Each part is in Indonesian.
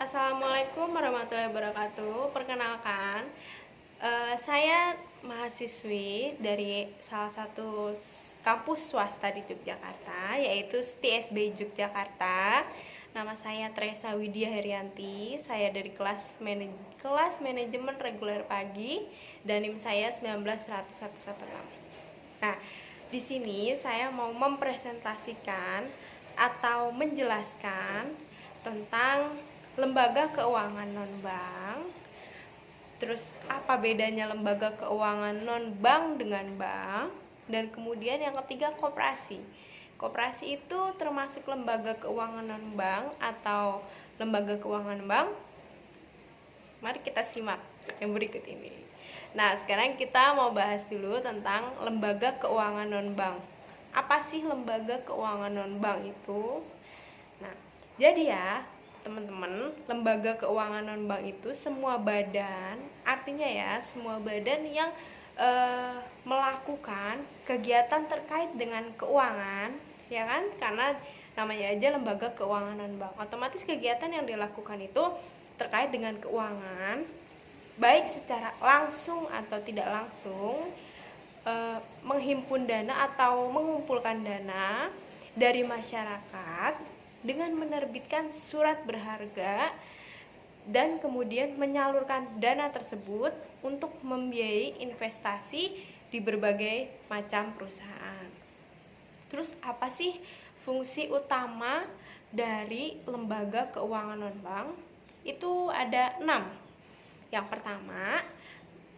Assalamualaikum warahmatullahi wabarakatuh. Perkenalkan, saya mahasiswi dari salah satu kampus swasta di Yogyakarta, yaitu TSB Yogyakarta. Nama saya Tresa Widya Herianti. Saya dari kelas manajemen reguler pagi dan NIM saya 19116. Nah, di sini saya mau mempresentasikan atau menjelaskan tentang lembaga keuangan non-bank. Terus apa bedanya lembaga keuangan non-bank dengan bank? Dan kemudian yang ketiga, koperasi. Koperasi itu termasuk lembaga keuangan non-bank atau lembaga keuangan bank? Mari kita simak yang berikut ini. Nah, sekarang kita mau bahas dulu tentang lembaga keuangan non-bank. Apa sih lembaga keuangan non-bank itu? Nah, jadi ya teman-teman, lembaga keuangan non-bank itu semua badan, artinya ya semua badan yang melakukan kegiatan terkait dengan keuangan, ya kan? Karena namanya aja lembaga keuangan non-bank, otomatis kegiatan yang dilakukan itu terkait dengan keuangan, baik secara langsung atau tidak langsung, menghimpun dana atau mengumpulkan dana dari masyarakat dengan menerbitkan surat berharga dan kemudian menyalurkan dana tersebut untuk membiayai investasi di berbagai macam perusahaan. Terus apa sih fungsi utama dari lembaga keuangan non-bank? Itu ada 6. Yang pertama,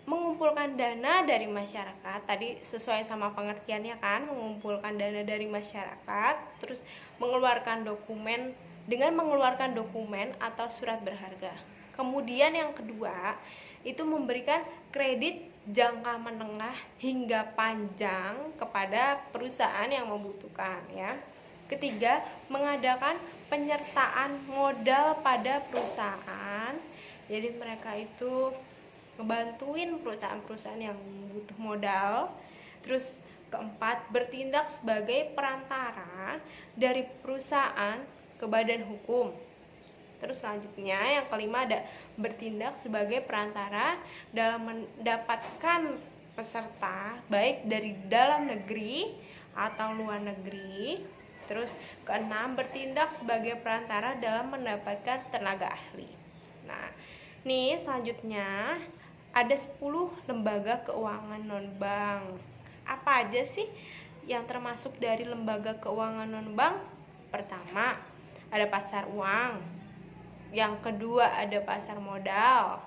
mengumpulkan dana dari masyarakat. Tadi sesuai sama pengertiannya kan, mengumpulkan dana dari masyarakat, terus mengeluarkan dokumen atau surat berharga. Kemudian yang kedua, itu memberikan kredit jangka menengah hingga panjang kepada perusahaan yang membutuhkan, ya. Ketiga, mengadakan penyertaan modal pada perusahaan. Jadi mereka itu ngebantuin perusahaan-perusahaan yang butuh modal. Terus keempat, bertindak sebagai perantara dari perusahaan ke badan hukum. Terus selanjutnya yang kelima ada bertindak sebagai perantara dalam mendapatkan peserta baik dari dalam negeri atau luar negeri. Terus keenam, bertindak sebagai perantara dalam mendapatkan tenaga ahli. Nah, nih selanjutnya ada 10 lembaga keuangan non-bank. Apa aja sih yang termasuk dari lembaga keuangan non-bank? Pertama, ada pasar uang. Yang kedua, ada pasar modal.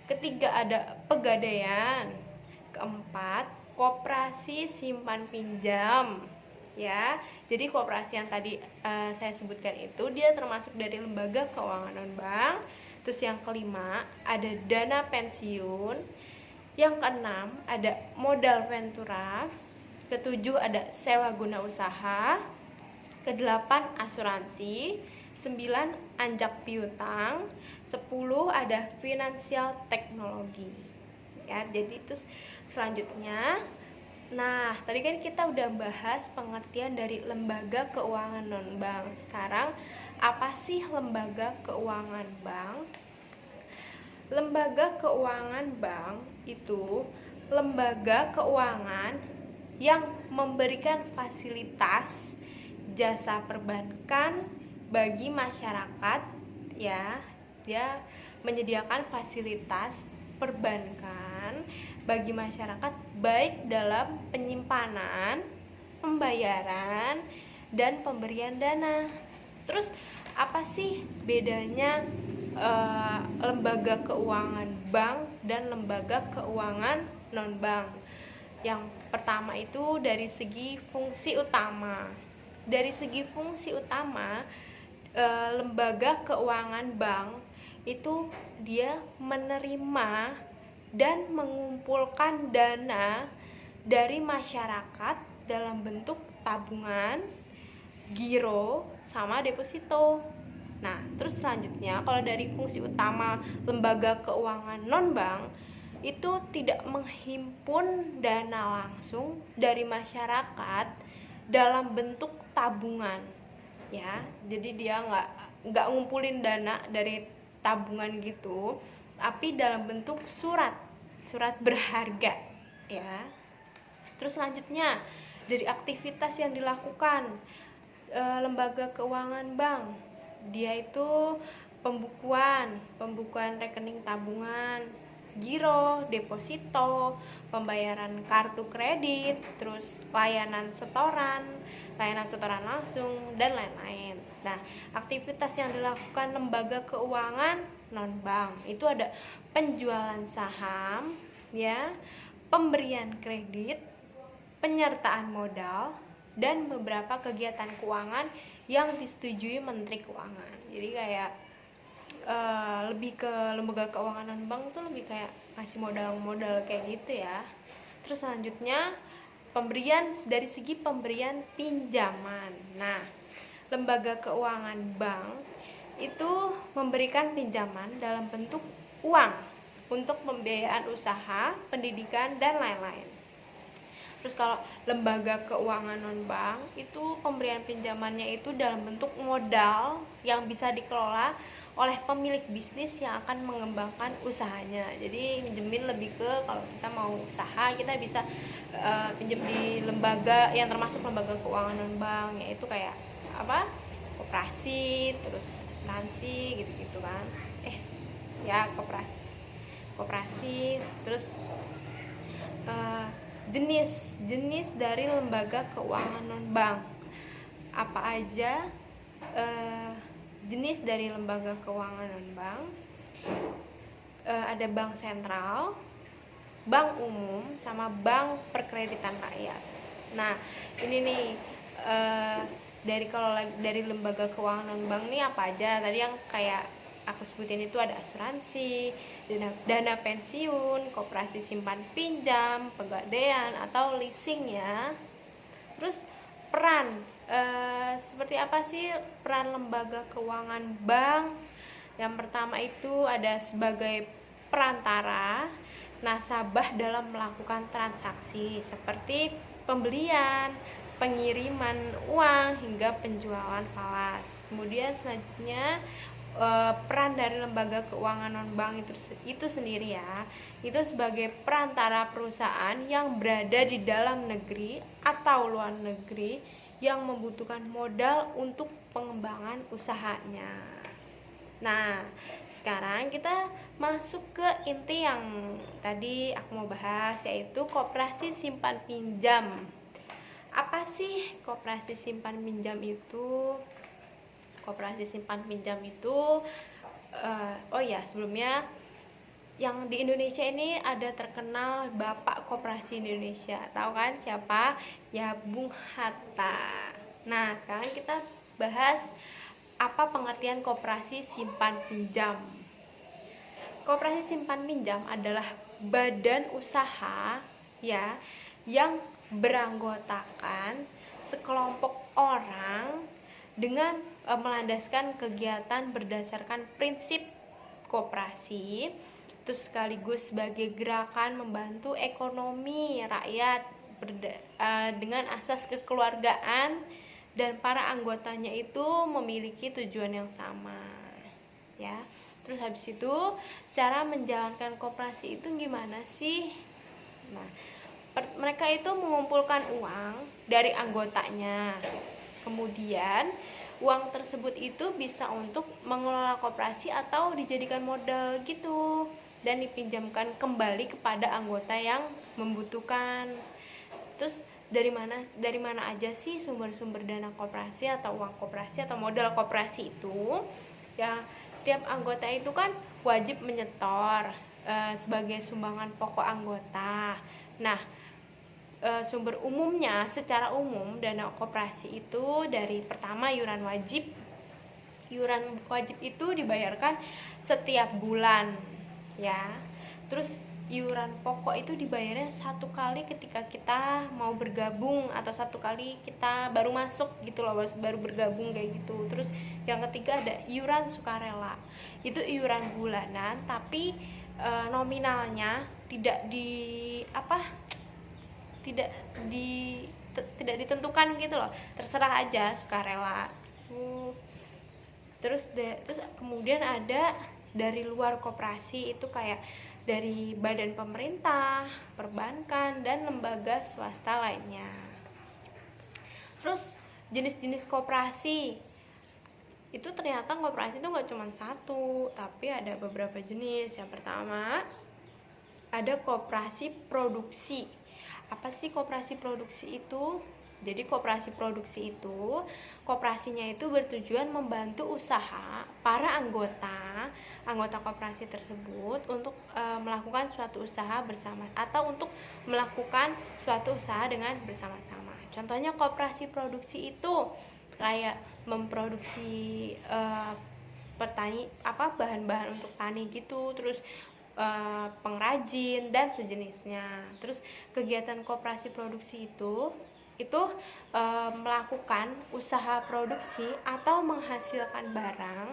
Ketiga, ada pegadaian. Keempat, koperasi simpan pinjam. Ya, jadi koperasi yang tadi saya sebutkan itu dia termasuk dari lembaga keuangan non-bank. Terus yang kelima, ada dana pensiun. Yang keenam, ada modal ventura. Ketujuh, ada sewa guna usaha. Kedelapan, asuransi. 9, anjak piutang. 10, ada finansial teknologi. Ya, jadi terus selanjutnya, nah, tadi kan kita udah bahas pengertian dari lembaga keuangan non-bank. Sekarang apa sih lembaga keuangan bank? Lembaga keuangan bank itu lembaga keuangan yang memberikan fasilitas jasa perbankan bagi masyarakat, ya. Dia menyediakan fasilitas perbankan bagi masyarakat baik dalam penyimpanan, pembayaran, dan pemberian dana. Terus apa sih bedanya lembaga keuangan bank dan lembaga keuangan non-bank? Yang pertama itu dari segi fungsi utama. Dari segi fungsi utama, lembaga keuangan bank itu dia menerima dan mengumpulkan dana dari masyarakat dalam bentuk tabungan, giro, sama deposito. Nah, terus selanjutnya kalau dari fungsi utama lembaga keuangan non-bank itu tidak menghimpun dana langsung dari masyarakat dalam bentuk tabungan, ya. Jadi dia nggak ngumpulin dana dari tabungan gitu, tapi dalam bentuk surat berharga ya. Terus selanjutnya dari aktivitas yang dilakukan lembaga keuangan bank, dia itu pembukuan rekening tabungan, giro, deposito, pembayaran kartu kredit, terus layanan setoran langsung, dan lain-lain. Nah, aktivitas yang dilakukan lembaga keuangan non bank itu ada penjualan saham, ya, pemberian kredit, penyertaan modal, dan beberapa kegiatan keuangan yang disetujui Menteri Keuangan. Jadi kayak lebih ke lembaga keuangan non bank tuh lebih kayak ngasih modal kayak gitu ya. Terus selanjutnya dari segi pemberian pinjaman. Nah, lembaga keuangan bank itu memberikan pinjaman dalam bentuk uang untuk pembiayaan usaha, pendidikan, dan lain-lain. Terus kalau lembaga keuangan non bank itu pemberian pinjamannya itu dalam bentuk modal yang bisa dikelola oleh pemilik bisnis yang akan mengembangkan usahanya. Jadi minjemin lebih ke kalau kita mau usaha, kita bisa pinjam di lembaga yang termasuk lembaga keuangan non bank, yaitu kayak apa? Koperasi, terus asuransi gitu-gitu kan. Ya koperasi, terus jenis dari lembaga keuangan non bank apa aja. Jenis dari lembaga keuangan non bank ada bank sentral, bank umum, sama bank perkreditan rakyat. Nah, ini nih dari lembaga keuangan non bank nih apa aja? Tadi yang kayak aku sebutin itu ada asuransi, dana pensiun, koperasi simpan pinjam, pegadaian atau leasing ya. Terus peran seperti apa sih peran lembaga keuangan bank? Yang pertama itu ada sebagai perantara nasabah dalam melakukan transaksi seperti pembelian, pengiriman uang, hingga penjualan falas. Kemudian selanjutnya peran dari lembaga keuangan non bank itu sendiri ya, itu sebagai perantara perusahaan yang berada di dalam negeri atau luar negeri yang membutuhkan modal untuk pengembangan usahanya. Nah, sekarang kita masuk ke inti yang tadi aku mau bahas, yaitu koperasi simpan pinjam. Apa sih koperasi simpan pinjam itu? Koperasi simpan pinjam itu sebelumnya yang di Indonesia ini ada terkenal Bapak Koperasi Indonesia. Tahu kan siapa? Ya, Bung Hatta. Nah, sekarang kita bahas apa pengertian koperasi simpan pinjam. Koperasi simpan pinjam adalah badan usaha ya yang beranggotakan sekelompok orang dengan melandaskan kegiatan berdasarkan prinsip koperasi, terus sekaligus sebagai gerakan membantu ekonomi rakyat dengan asas kekeluargaan, dan para anggotanya itu memiliki tujuan yang sama ya. Terus habis itu cara menjalankan koperasi itu gimana sih? Nah, mereka itu mengumpulkan uang dari anggotanya, kemudian uang tersebut itu bisa untuk mengelola koperasi atau dijadikan modal gitu, dan dipinjamkan kembali kepada anggota yang membutuhkan. Terus dari mana aja sih sumber-sumber dana koperasi atau uang koperasi atau modal koperasi itu? Ya, setiap anggota itu kan wajib menyetor sebagai sumbangan pokok anggota. Nah, sumber umumnya secara umum dana koperasi itu dari pertama iuran wajib itu dibayarkan setiap bulan ya. Terus iuran pokok itu dibayarnya satu kali ketika kita mau bergabung atau satu kali kita baru masuk gitu loh, baru bergabung kayak gitu. Terus yang ketiga ada iuran sukarela, itu iuran bulanan tapi nominalnya tidak ditentukan gitu loh, terserah aja sukarela. Terus kemudian ada dari luar koperasi itu kayak dari badan pemerintah, perbankan, dan lembaga swasta lainnya. Terus jenis-jenis koperasi itu ternyata koperasi itu nggak cuma satu, tapi ada beberapa jenis. Yang pertama ada koperasi produksi. Apa sih koperasi produksi itu? Jadi koperasi produksi itu, koperasinya itu bertujuan membantu usaha para anggota koperasi tersebut untuk melakukan suatu usaha bersama atau untuk melakukan suatu usaha dengan bersama-sama. Contohnya koperasi produksi itu kayak memproduksi bahan-bahan untuk tani gitu, terus pengrajin dan sejenisnya. Terus kegiatan koperasi produksi itu melakukan usaha produksi atau menghasilkan barang.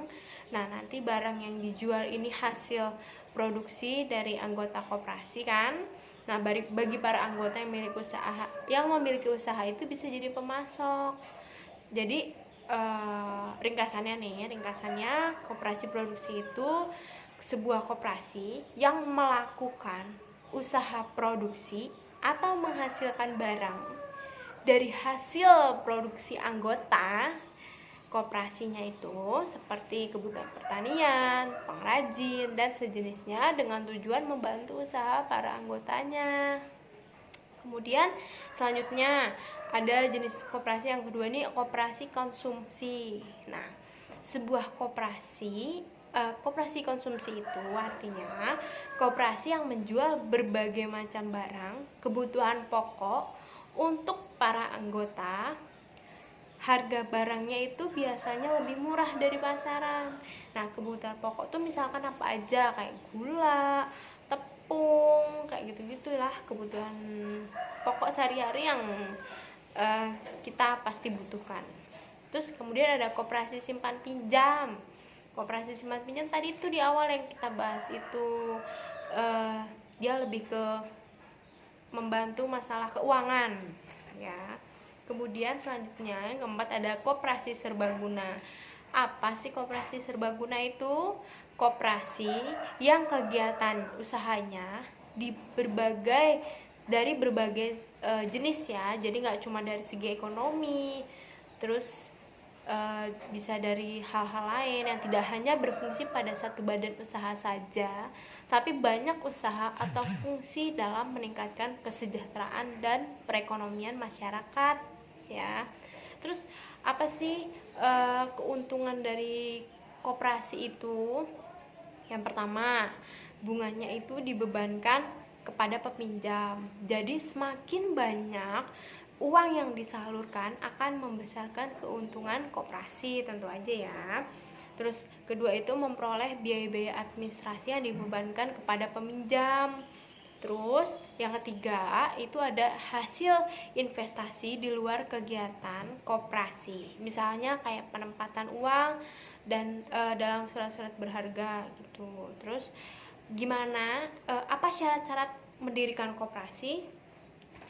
Nah, nanti barang yang dijual ini hasil produksi dari anggota koperasi kan. Nah, bagi para anggota yang memiliki usaha itu bisa jadi pemasok. Jadi ringkasannya koperasi produksi itu sebuah koperasi yang melakukan usaha produksi atau menghasilkan barang dari hasil produksi anggota koperasinya itu, seperti kebutuhan pertanian, pengrajin, dan sejenisnya, dengan tujuan membantu usaha para anggotanya. Kemudian selanjutnya ada jenis koperasi yang kedua nih, koperasi konsumsi. Nah, sebuah koperasi konsumsi itu artinya koperasi yang menjual berbagai macam barang kebutuhan pokok untuk para anggota. Harga barangnya itu biasanya lebih murah dari pasaran. Nah, kebutuhan pokok tuh misalkan apa aja, kayak gula, tepung, kayak gitu-gitu lah, kebutuhan pokok sehari-hari yang kita pasti butuhkan. Terus kemudian ada koperasi simpan pinjam. Koperasi simpan pinjam tadi itu di awal yang kita bahas itu dia lebih ke membantu masalah keuangan ya. Kemudian selanjutnya yang keempat ada koperasi serbaguna. Apa sih koperasi serbaguna itu? Koperasi yang kegiatan usahanya dari berbagai jenis ya. Jadi nggak cuma dari segi ekonomi, terus bisa dari hal-hal lain yang tidak hanya berfungsi pada satu badan usaha saja, tapi banyak usaha atau fungsi dalam meningkatkan kesejahteraan dan perekonomian masyarakat ya. Terus apa sih keuntungan dari koperasi itu? Yang pertama, bunganya itu dibebankan kepada peminjam. Jadi semakin banyak uang yang disalurkan akan membesarkan keuntungan koperasi tentu aja ya. Terus kedua itu memperoleh biaya-biaya administrasi yang dibebankan kepada peminjam. Terus yang ketiga itu ada hasil investasi di luar kegiatan koperasi. Misalnya kayak penempatan uang dan dalam surat-surat berharga gitu. Terus gimana apa syarat-syarat mendirikan koperasi?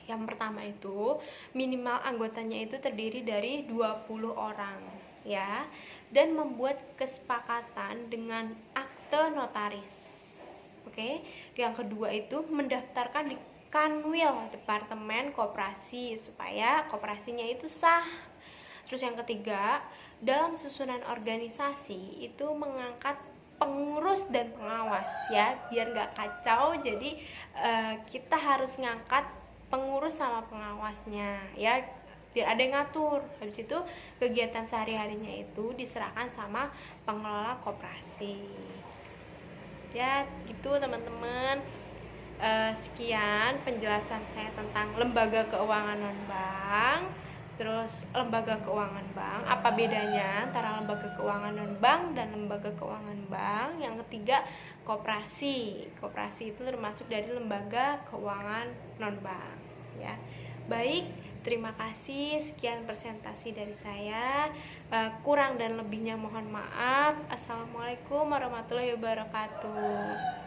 Yang pertama itu minimal anggotanya itu terdiri dari 20 orang ya, dan membuat kesepakatan dengan akte notaris. Oke. Yang kedua itu mendaftarkan di Kanwil Departemen Koperasi supaya koperasinya itu sah. Terus yang ketiga, dalam susunan organisasi itu mengangkat pengurus dan pengawas ya, biar nggak kacau. Jadi kita harus ngangkat pengurus sama pengawasnya ya, biar ada yang ngatur. Habis itu kegiatan sehari-harinya itu diserahkan sama pengelola koperasi ya. Gitu teman-teman, sekian penjelasan saya tentang lembaga keuangan non-bank. Terus lembaga keuangan bank, apa bedanya antara lembaga keuangan non-bank dan lembaga keuangan bank. Yang ketiga, koperasi. Koperasi itu termasuk dari lembaga keuangan non-bank ya. Baik, terima kasih. Sekian presentasi dari saya. Kurang dan lebihnya mohon maaf. Assalamualaikum warahmatullahi wabarakatuh.